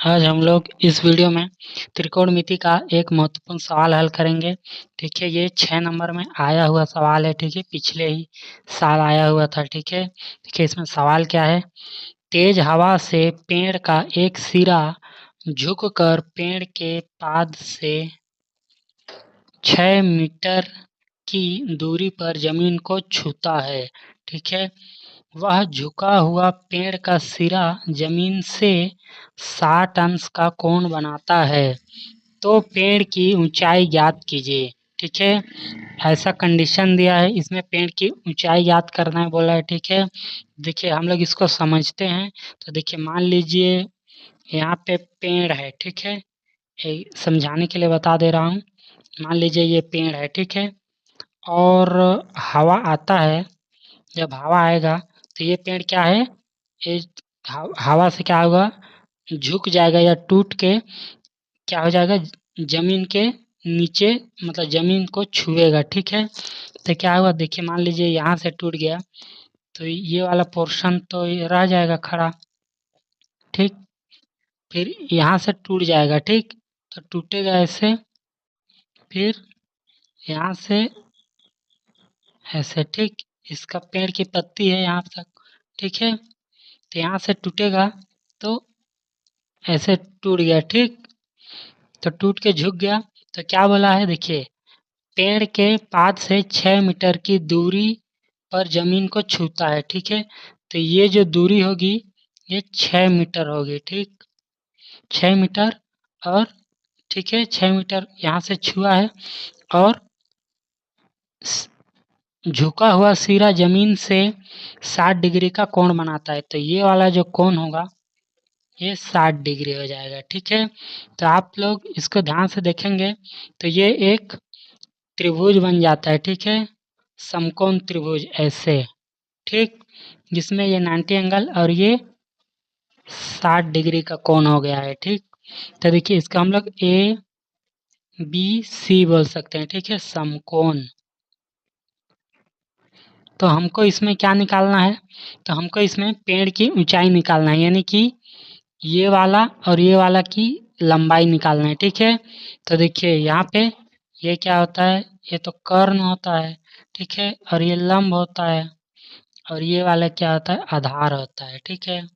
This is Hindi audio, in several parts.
आज हम लोग इस वीडियो में त्रिकोणमिति का एक महत्वपूर्ण सवाल हल करेंगे। ठीक है, ये 6 नंबर में आया हुआ सवाल है। ठीक है, पिछले ही साल आया हुआ था। ठीक है, देखिए इसमें सवाल क्या है। तेज हवा से पेड़ का एक सिरा झुककर पेड़ के पाद से 6 मीटर की दूरी पर जमीन को छूता है। ठीक है, वह झुका हुआ पेड़ का सिरा जमीन से 60 अंश का कोण बनाता है, तो पेड़ की ऊंचाई ज्ञात कीजिए। ठीक है, ऐसा कंडीशन दिया है, इसमें पेड़ की ऊंचाई ज्ञात करना है बोला है। ठीक है, देखिए हम लोग इसको समझते हैं। तो देखिए मान लीजिए यहाँ पे पेड़ है। ठीक है, समझाने के लिए बता दे रहा हूँ। मान लीजिए ये पेड़ है। ठीक है, और हवा आता है। जब हवा आएगा तो ये पेड़ क्या है, ये हवा से क्या होगा, झुक जाएगा या टूट के क्या हो जाएगा, जमीन के नीचे, मतलब जमीन को छुएगा। ठीक है, तो क्या हुआ, देखिए मान लीजिए यहाँ से टूट गया तो ये वाला पोर्शन तो ये रह जाएगा खड़ा। ठीक, फिर यहाँ से टूट जाएगा। ठीक, तो टूटेगा ऐसे, फिर यहाँ से ऐसे। ठीक, इसका पेड़ की पत्ती है यहाँ तक। ठीक है, तो यहाँ से टूटेगा तो ऐसे टूट गया। ठीक, तो टूट के झुक गया। तो क्या बोला है, देखिए पेड़ के पाद से 6 मीटर की दूरी पर जमीन को छूता है। ठीक है, तो ये जो दूरी होगी ये 6 मीटर होगी। ठीक, 6 मीटर। और ठीक है, 6 मीटर यहाँ से छुआ है और झुका हुआ सिरा जमीन से 60 डिग्री का कोण बनाता है, तो ये वाला जो कोण होगा ये 60 डिग्री हो जाएगा। ठीक है, तो आप लोग इसको ध्यान से देखेंगे तो ये एक त्रिभुज बन जाता है। ठीक है, समकोण त्रिभुज ऐसे। ठीक, जिसमें ये 90 एंगल और ये 60 डिग्री का कोण हो गया है। ठीक, तो देखिए इसका हम लोग ए बी सी बोल सकते हैं। ठीक है, समकोण। तो हमको इसमें क्या निकालना है, तो हमको इसमें पेड़ की ऊंचाई निकालना है, यानी कि ये वाला और ये वाला की लंबाई निकालना है। ठीक है, तो देखिए यहाँ पे ये क्या होता है, ये तो कर्ण होता है। ठीक है, और ये लंब होता है, और ये वाला क्या होता है, आधार होता है। ठीक है,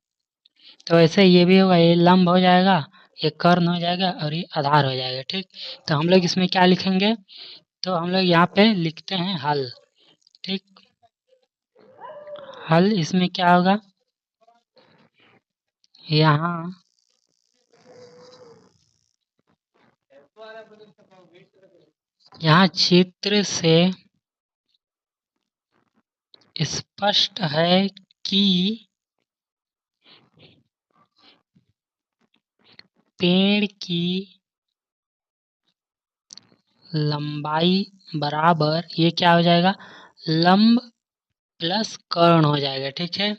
तो ऐसे ये भी होगा, ये लंब हो जाएगा, ये कर्ण हो जाएगा और ये आधार हो जाएगा। ठीक, तो हम लोग इसमें क्या लिखेंगे, तो हम लोग यहाँ पे लिखते हैं हल। ठीक, हल इसमें क्या होगा, यहाँ चित्र से स्पष्ट है कि पेड़ की लंबाई बराबर, ये क्या हो जाएगा, लंब प्लस कर्ण हो जाएगा। ठीक है,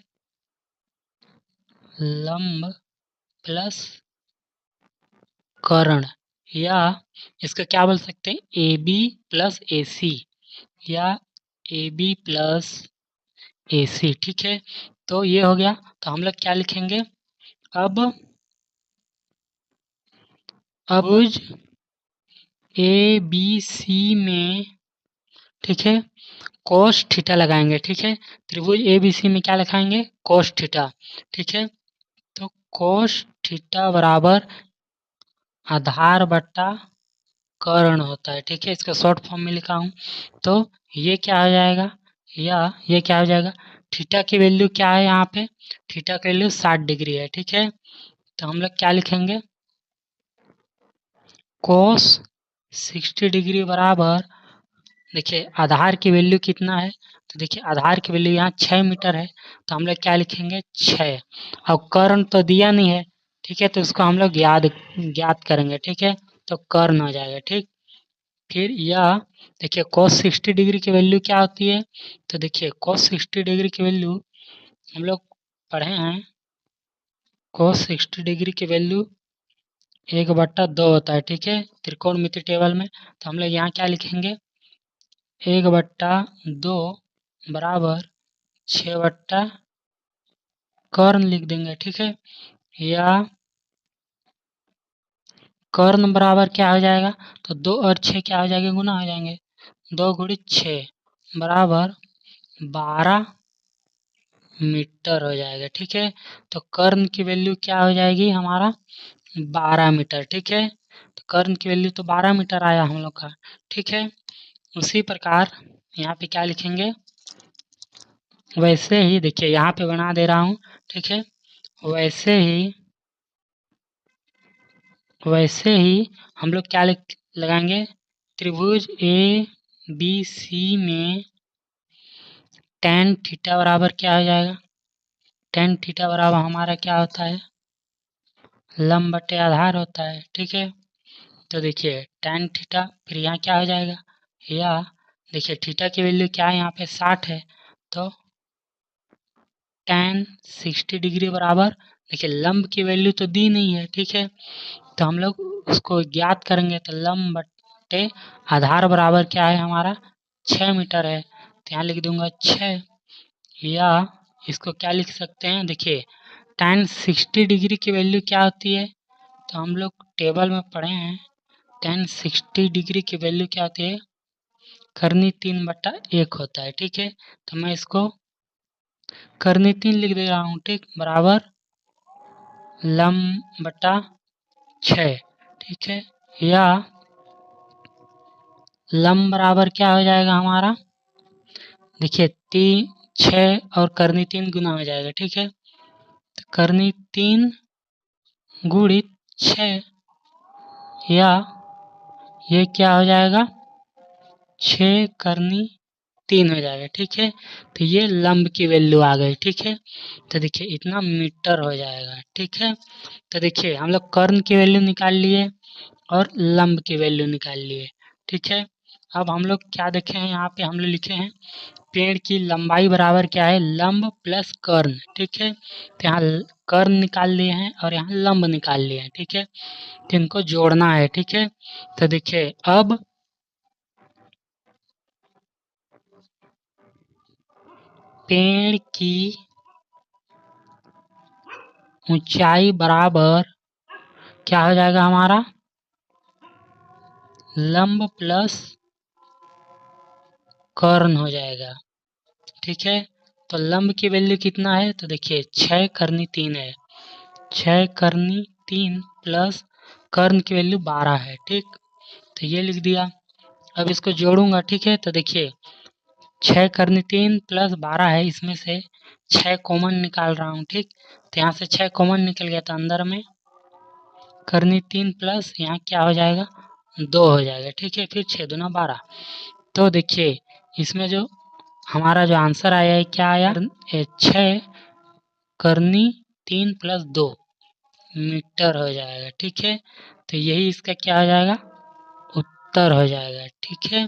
लंब प्लस कर्ण, या इसका क्या बोल सकते हैं, ए बी प्लस ए सी, या ए बी प्लस ए सी। ठीक है, तो ये हो गया। तो हम लोग क्या लिखेंगे, अब त्रिभुज ए बी सी में, ठीक है, कोस थीटा लगाएंगे। ठीक है, त्रिभुज ए बी सी में क्या लिखाएंगे, कोस थीटा। ठीक है, तो कोस थीटा बराबर आधार बट्टा कर्ण होता है। ठीक है, इसका शॉर्ट फॉर्म में लिखा हूँ। तो ये क्या हो जाएगा, या ये क्या हो जाएगा, थीटा की वैल्यू क्या है यहाँ पे, थीटा की वैल्यू 60 डिग्री है। ठीक है, तो हम लोग क्या लिखेंगे, कोस 60 डिग्री बराबर, देखिए आधार की वैल्यू कितना है, तो देखिए आधार की वैल्यू यहाँ 6 मीटर है, तो हम लोग क्या लिखेंगे 6। अब कर्ण तो दिया नहीं है। ठीक है, तो उसको हम लोग ज्ञात करेंगे। ठीक है, तो कर्ण हो जाएगा। ठीक, फिर यह देखिए cos 60 डिग्री की वैल्यू क्या होती है, तो देखिए cos 60 डिग्री की वैल्यू हम लोग पढ़े हैं, cos 60 डिग्री की वैल्यू 1/2 होता है। ठीक है, त्रिकोणमिति टेबल में। तो हम लोग यहाँ क्या लिखेंगे, 1/2 बराबर 6 कर्ण लिख देंगे। ठीक है, या कर्ण बराबर क्या हो जाएगा, तो 2 और 6 क्या हो जाएंगे, गुना हो जाएंगे। 2 गुणित 6 बराबर 12 मीटर हो जाएगा। ठीक है, तो कर्ण की वैल्यू क्या हो जाएगी हमारा 12 मीटर। ठीक है, तो कर्ण की वैल्यू तो 12 मीटर आया हम लोग का। ठीक है, उसी प्रकार यहाँ पे क्या लिखेंगे, वैसे ही देखिए यहाँ पे बना दे रहा हूँ। ठीक है, वैसे ही हम लोग क्या लगाएंगे, त्रिभुज ए बी सी में tan थीटा बराबर क्या हो जाएगा, tan थीटा बराबर हमारा क्या होता है, लंब बटे आधार होता है। ठीक है, तो देखिए tan थीटा फिर यहाँ क्या हो जाएगा, या देखिए थीटा की वैल्यू क्या है यहाँ पे 60 है, तो tan 60 डिग्री बराबर, देखिए लंब की वैल्यू तो दी नहीं है। ठीक है, तो हम लोग उसको ज्ञात करेंगे, तो लंब बटे आधार बराबर क्या है हमारा 6 मीटर है, तो यहाँ लिख दूंगा 6, या इसको क्या लिख सकते हैं, देखिए tan 60 डिग्री की वैल्यू क्या होती है, तो हम लोग टेबल में पढ़े हैं tan 60 डिग्री की वैल्यू क्या होती है, करनी 3/1 होता है। ठीक है, तो मैं इसको करनी 3 लिख दे रहा हूँ। ठीक, बराबर लंब बटा 6। ठीक है, या लंब बराबर क्या हो जाएगा हमारा, देखिए 6 और करनी 3 गुना हो जाएगा। ठीक है, तो करनी 3 गुणित 6, या ये क्या हो जाएगा 6 करनी 3 हो जाएगा। ठीक है, तो ये लंब की वैल्यू आ गई। ठीक है, तो देखिए इतना मीटर हो जाएगा। ठीक है, तो देखिए हम लोग कर्ण की वैल्यू निकाल लिए और लंब की वैल्यू निकाल लिए। ठीक है, अब हम लोग क्या देखे हैं, यहाँ पे हम लोग लिखे हैं पेड़ की लंबाई बराबर क्या है, लंब प्लस कर्ण। ठीक है, तो यहाँ कर्ण निकाल लिए हैं और यहाँ लंब निकाल लिए हैं। ठीक है, तो इनको जोड़ना है। ठीक है, तो देखिए अब पेड़ की ऊंचाई बराबर क्या हो जाएगा हमारा, लंब प्लस कर्ण हो जाएगा। ठीक है, तो लंब की वैल्यू कितना है, तो देखिए 6 करनी 3 है, 6 करनी 3 प्लस कर्ण की वैल्यू 12 है। ठीक, तो ये लिख दिया। अब इसको जोड़ूंगा। ठीक है, तो देखिए 6 करनी 3 प्लस 12 है, इसमें से 6 कॉमन निकाल रहा हूँ। ठीक, तो यहाँ से 6 कॉमन निकल गया, तो अंदर में करनी 3 प्लस यहाँ क्या हो जाएगा 2 हो जाएगा। ठीक है, फिर 6 दूना 12, तो देखिए इसमें जो हमारा जो आंसर आया है क्या आया, 6 करनी 3 प्लस 2 मीटर हो जाएगा। ठीक है, तो यही इसका क्या हो जाएगा, उत्तर हो जाएगा। ठीक है,